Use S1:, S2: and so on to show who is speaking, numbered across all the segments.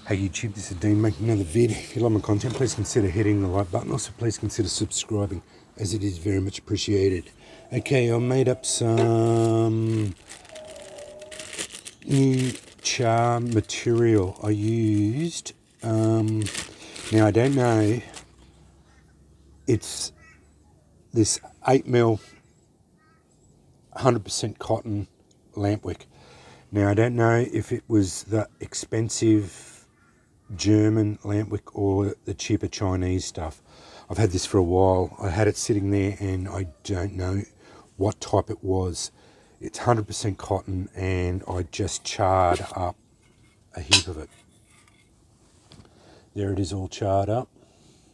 S1: Hey YouTube, this is Dean making another vid. If you like my content, please consider hitting the like button. Also, please consider subscribing, as it is very much appreciated. Okay, I made up some new char material. I used, now I don't know, it's this 8mm 100% cotton lamp wick. Now I don't know if it was the expensive German lamp wick or the cheaper Chinese stuff. I've had this for a while. I had it sitting there and I don't know what type it was. It's 100% cotton and I just charred up a heap of it. There it is, all charred up.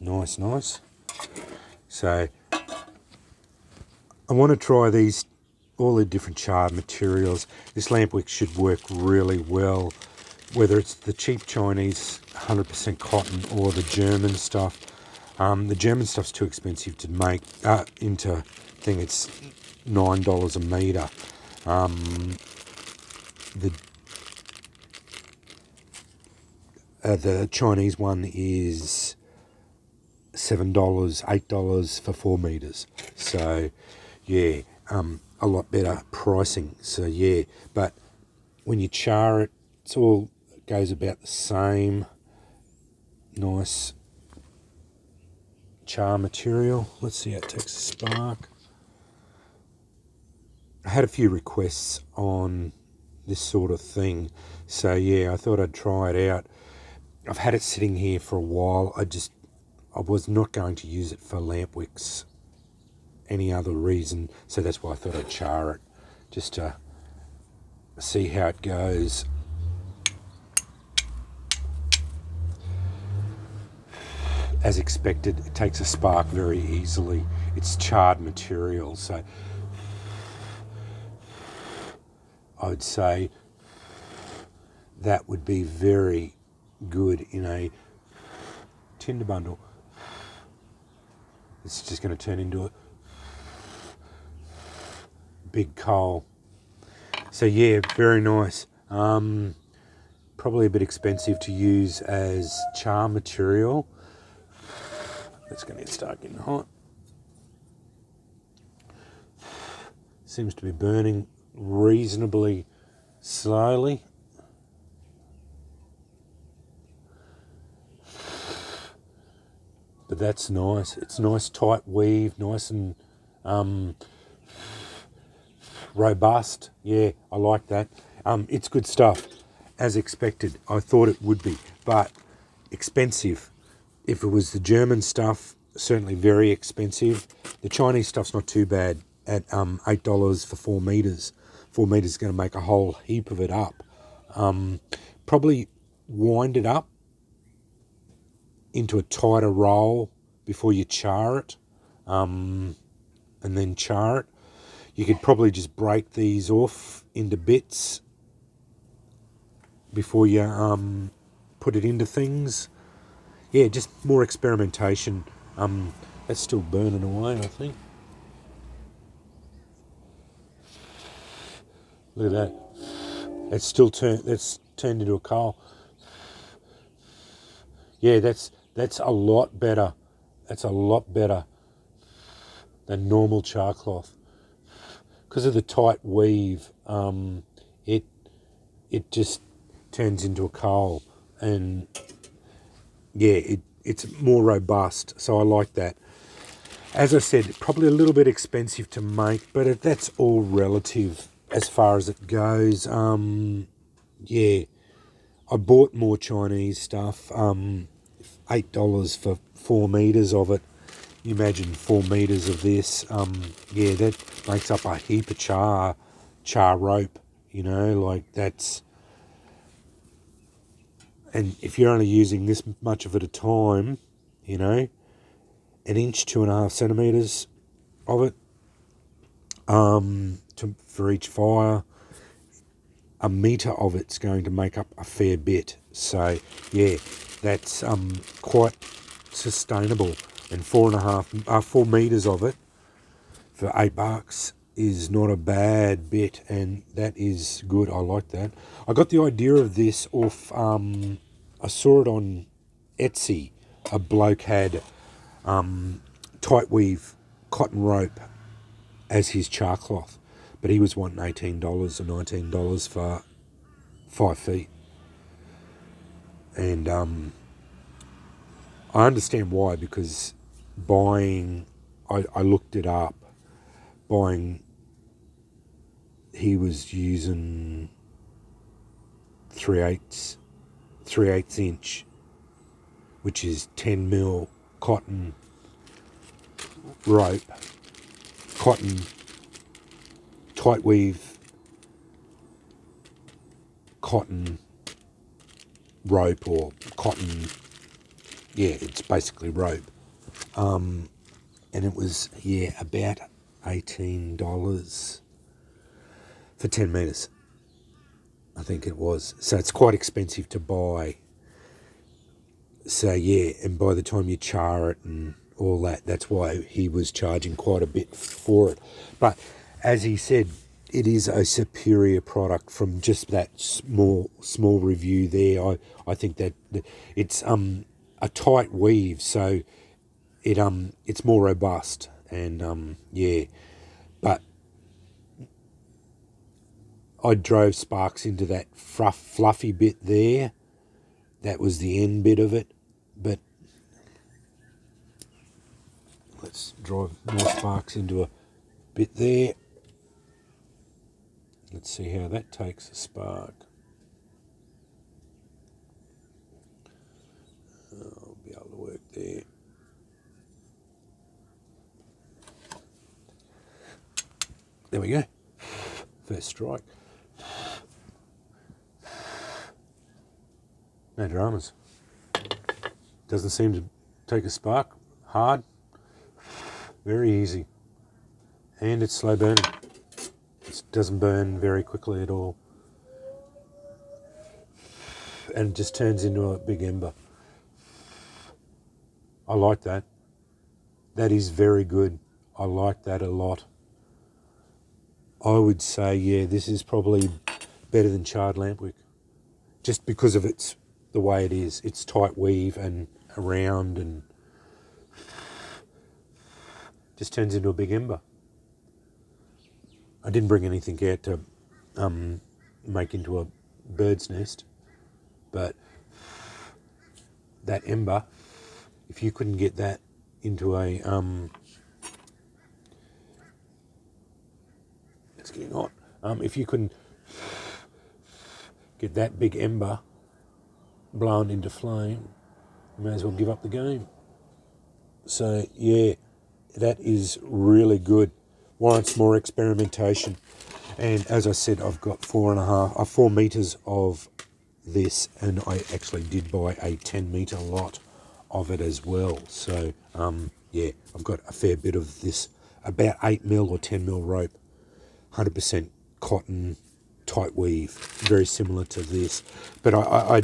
S1: Nice, nice. So I want to try these, all the different charred materials. This lamp wick should work really well, whether it's the cheap Chinese 100% cotton or the German stuff. The German stuff's too expensive to make into thing. It's $9 a metre. The Chinese one is $7, $8 for 4 metres. So yeah, a lot better pricing. So yeah, but when you char it, it's all goes about the same. Nice char material. Let's see how it takes a spark. I had a few requests on this sort of thing, so yeah, I thought I'd try it out. I've had it sitting here for a while. I was not going to use it for lamp wicks any other reason, so that's why I thought I'd char it, just to see how it goes. As expected, it takes a spark very easily. It's charred material, so I would say that would be very good in a tinder bundle. It's just going to turn into a big coal. So yeah, very nice. Probably a bit expensive to use as char material. It's going to start getting hot. Seems to be burning reasonably slowly. But that's nice. It's nice tight weave, nice and robust. Yeah, I like that. It's good stuff, as expected. I thought it would be, but expensive. If it was the German stuff, certainly very expensive. The Chinese stuff's not too bad at $8 for 4 metres. 4 metres is going to make a whole heap of it up. Probably wind it up into a tighter roll before you char it, and then char it. You could probably just break these off into bits before you put it into things. Yeah, just more experimentation. That's still burning away, I think. Look at that. It's still turned into a coal. Yeah, that's a lot better. That's a lot better than normal char cloth. Because of the tight weave, it just turns into a coal, and yeah, it's more robust. So I like that. As I said, probably a little bit expensive to make, but that's all relative as far as it goes. Yeah, I bought more Chinese stuff. $8 for 4 metres of it. You imagine 4 metres of this. Yeah, that makes up a heap of char rope. You know, like that's. And if you're only using this much of it at a time, you know, 1 inch, 2.5 centimetres of it, for each fire, 1 metre of it's going to make up a fair bit. So yeah, that's quite sustainable. And 4 metres of it for $8 is not a bad bit, and that is good. I like that. I got the idea of this off I saw it on Etsy. A bloke had tight weave cotton rope as his char cloth, but he was wanting $18 or $19 for 5 feet. And I understand why, because buying, I looked it up, buying, he was using 3/8 inch, which is 10 mil cotton rope, cotton tight weave cotton rope, or cotton, yeah, it's basically rope. And it was, about $18 for 10 metres, I think it was. So it's quite expensive to buy. So yeah, and by the time you char it and all that, that's why he was charging quite a bit for it. But as he said, it is a superior product. From just that small review there, I think that it's a tight weave, so it's more robust, and But I drove sparks into that fluffy bit there. That was the end bit of it. But let's drive more sparks into a bit there. Let's see how that takes a spark. I'll be able to work there. There we go. First strike. No dramas. Doesn't seem to take a spark. Hard. Very easy. And it's slow burning. It doesn't burn very quickly at all. And it just turns into a big ember. I like that. That is very good. I like that a lot. I would say, yeah, this is probably better than charred lampwick, just because of the way it is. It's tight weave and around, and just turns into a big ember. I didn't bring anything out to make into a bird's nest, but that ember, if you couldn't get that into a it's getting hot. If you couldn't get that big ember blown into flame, you may as well give up the game. So yeah, that is really good. Warrants more experimentation. And as I said, I've got 4 meters of this, and I actually did buy a 10 meter lot of it as well. So yeah, I've got a fair bit of this, about 8 mil or 10 mil rope, 100% cotton, tight weave, very similar to this. But I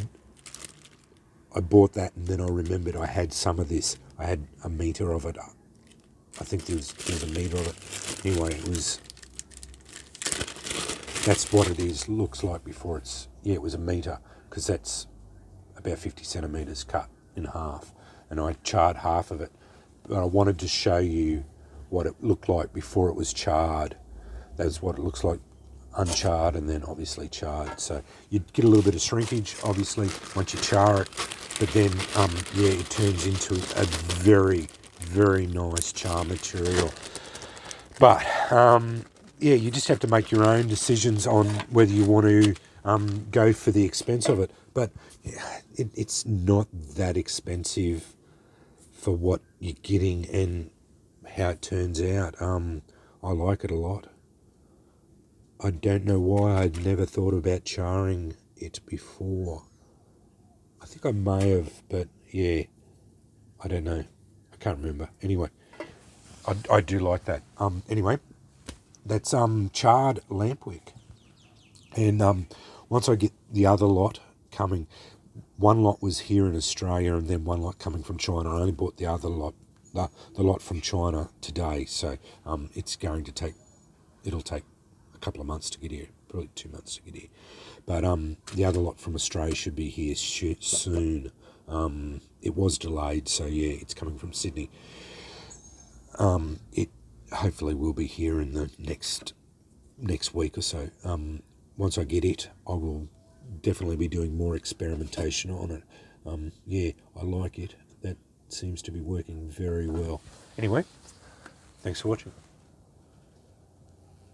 S1: bought that, and then I remembered I had some of this. I had a meter of it. I think there was a meter of it. Anyway, that's what it is, looks like before it's, it was a meter, because that's about 50 centimetres cut in half. And I charred half of it. But I wanted to show you what it looked like before it was charred. That's what it looks like uncharred, and then obviously charred. So you get a little bit of shrinkage, obviously, once you char it. But then, it turns into a very, very nice char material. But, you just have to make your own decisions on whether you want to go for the expense of it. But it's not that expensive for what you're getting and how it turns out. I like it a lot. I don't know why I'd never thought about charring it before. I think I may have, but yeah, I don't know. I can't remember. Anyway, I do like that. Anyway, that's charred lampwick. And once I get the other lot coming, one lot was here in Australia, and then one lot coming from China. I only bought the other lot, the lot from China today. So it'll take a couple of months to get here, probably 2 months to get here. But the other lot from Australia should be here soon. It was delayed, so yeah, it's coming from Sydney. It hopefully will be here in the next week or so. Once I get it, I will definitely be doing more experimentation on it. Yeah, I like it. That seems to be working very well. Anyway, thanks for watching.